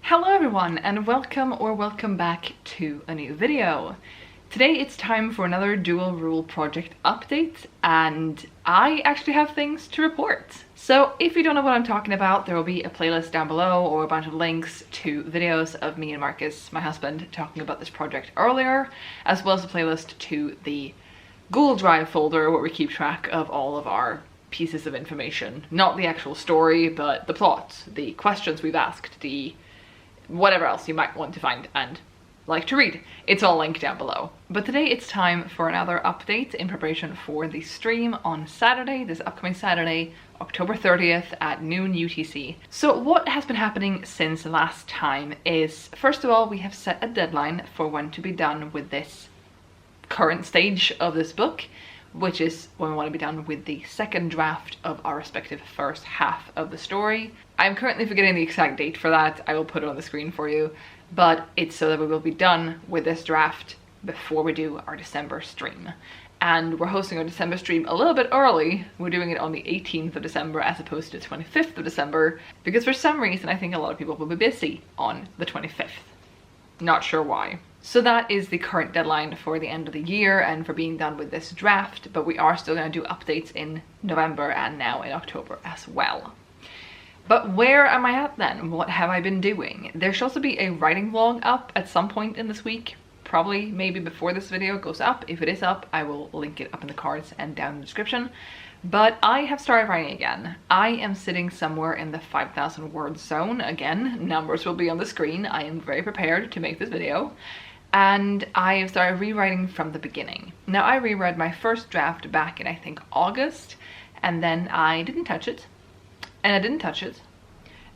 Hello everyone, and welcome back to a new video. Today it's time for another dual rule project update, and I actually have things to report. So if you don't know what I'm talking about, there will be a playlist down below or a bunch of links to videos of me and Marcus, my husband, talking about this project earlier, as well as a playlist to the Google Drive folder where we keep track of all of our pieces of information. Not the actual story, but the plot, the questions we've asked, the whatever else you might want to find and like to read. It's all linked down below. But today it's time for another update in preparation for the stream on Saturday, this upcoming Saturday, October 30th at noon UTC. So what has been happening since last time is, first of all, we have set a deadline for when to be done with this current stage of this book, which is when we want to be done with the second draft of our respective first half of the story. I'm currently forgetting the exact date for that. I will put it on the screen for you, but it's so that we will be done with this draft before we do our December stream. And we're hosting our December stream a little bit early. We're doing it on the 18th of December as opposed to the 25th of December, because for some reason I think a lot of people will be busy on the 25th. Not sure why. So that is the current deadline for the end of the year and for being done with this draft, but we are still going to do updates in November and now in October as well. But where am I at then? What have I been doing? There should also be a writing vlog up at some point in this week, probably maybe before this video goes up. If it is up, I will link it up in the cards and down in the description. But I have started writing again. I am sitting somewhere in the 5,000 word zone. Again, numbers will be on the screen. I am very prepared to make this video. And I have started rewriting from the beginning. Now, I reread my first draft back in, I think, August, and then I didn't touch it, and I didn't touch it,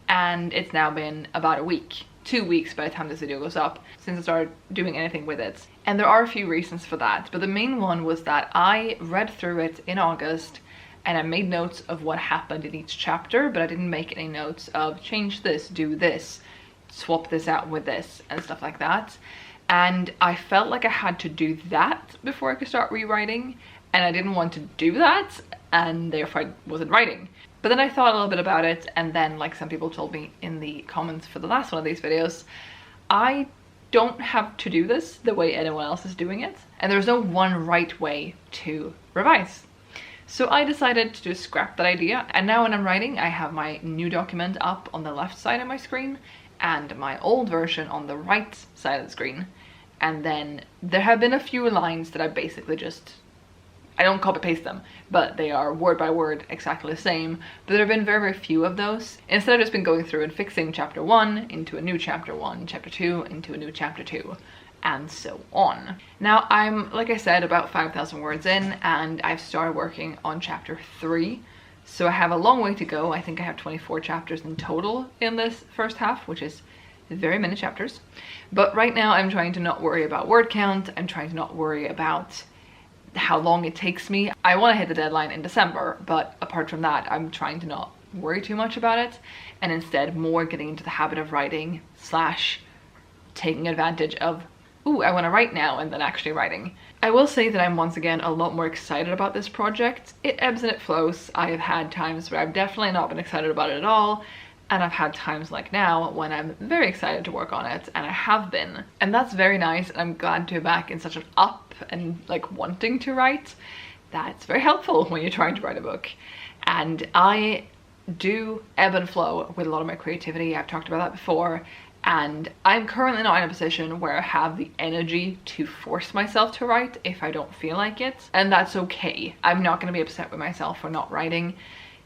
and it's now been about a week, 2 weeks by the time this video goes up, since I started doing anything with it. And there are a few reasons for that, but the main one was that I read through it in August, and I made notes of what happened in each chapter, but I didn't make any notes of change this, do this, swap this out with this, and stuff like that. And I felt like I had to do that before I could start rewriting, and I didn't want to do that, and therefore I wasn't writing. But then I thought a little bit about it, and then, like some people told me in the comments for the last one of these videos, I don't have to do this the way anyone else is doing it, and there's no one right way to revise. So I decided to just scrap that idea, and now when I'm writing, I have my new document up on the left side of my screen, and my old version on the right side of the screen. And then there have been a few lines that I basically just, I don't copy paste them, but they are word by word exactly the same. But there have been very, very few of those. Instead, I've just been going through and fixing chapter 1 into a new chapter 1, chapter 2 into a new chapter 2, and so on. Now, I'm, like I said, about 5,000 words in, and I've started working on chapter 3. So I have a long way to go. I think I have 24 chapters in total in this first half, which is very many chapters. But right now I'm trying to not worry about word count. I'm trying to not worry about how long it takes me. I want to hit the deadline in December, but apart from that, I'm trying to not worry too much about it, and instead more getting into the habit of writing / taking advantage of, ooh, I want to write now, and then actually writing. I will say that I'm once again a lot more excited about this project. It ebbs and it flows. I have had times where I've definitely not been excited about it at all, and I've had times like now when I'm very excited to work on it, and I have been. And that's very nice, and I'm glad to be back in such an up and like wanting to write. That's very helpful when you're trying to write a book. And I do ebb and flow with a lot of my creativity. I've talked about that before. And I'm currently not in a position where I have the energy to force myself to write if I don't feel like it. And that's okay. I'm not going to be upset with myself for not writing.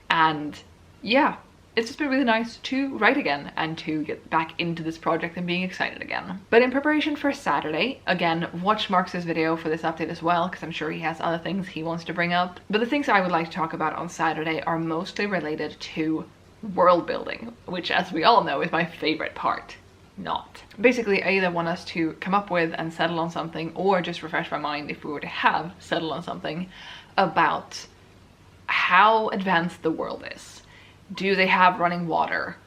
And yeah, it's just been really nice to write again and to get back into this project and being excited again. But in preparation for Saturday, again, watch Mark's video for this update as well, because I'm sure he has other things he wants to bring up. But the things I would like to talk about on Saturday are mostly related to world building, which, as we all know, is my favorite part. Not. Basically, I either want us to come up with and settle on something, or just refresh my mind if we were to have settled on something about how advanced the world is. Do they have running water?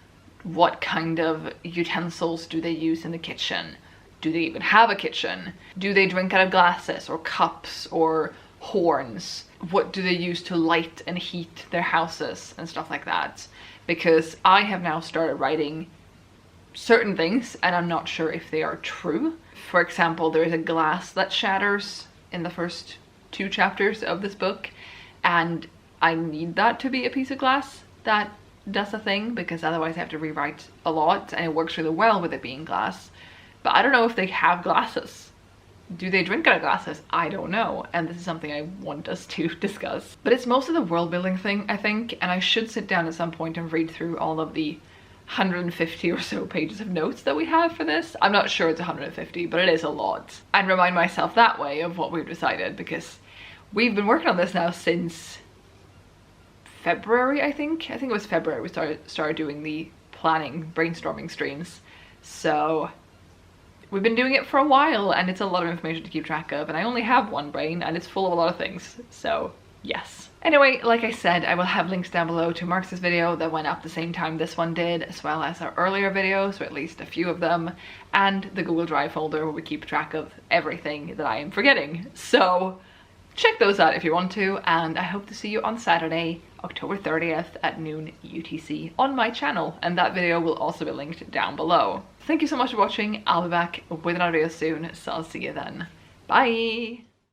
What kind of utensils do they use in the kitchen? Do they even have a kitchen? Do they drink out of glasses or cups or horns? What do they use to light and heat their houses and stuff like that? Because I have now started writing certain things and I'm not sure if they are true. For example, there is a glass that shatters in the first 2 chapters of this book, and I need that to be a piece of glass that does a thing, because otherwise I have to rewrite a lot, and it works really well with it being glass. But I don't know if they have glasses. Do they drink out of glasses? I don't know, and this is something I want us to discuss. But it's mostly the world building thing, I think, and I should sit down at some point and read through all of the 150 or so pages of notes that we have for this. I'm not sure it's 150, but it is a lot. And remind myself that way of what we've decided, because we've been working on this now since February, I think. I think it was February we started doing the planning, brainstorming streams. So we've been doing it for a while, and it's a lot of information to keep track of, and I only have one brain and it's full of a lot of things, so yes. Anyway, like I said, I will have links down below to Marx's video that went up the same time this one did, as well as our earlier videos, or at least a few of them, and the Google Drive folder where we keep track of everything that I am forgetting. So check those out if you want to, and I hope to see you on Saturday, October 30th at noon UTC on my channel, and that video will also be linked down below. Thank you so much for watching. I'll be back with another video soon, so I'll see you then. Bye!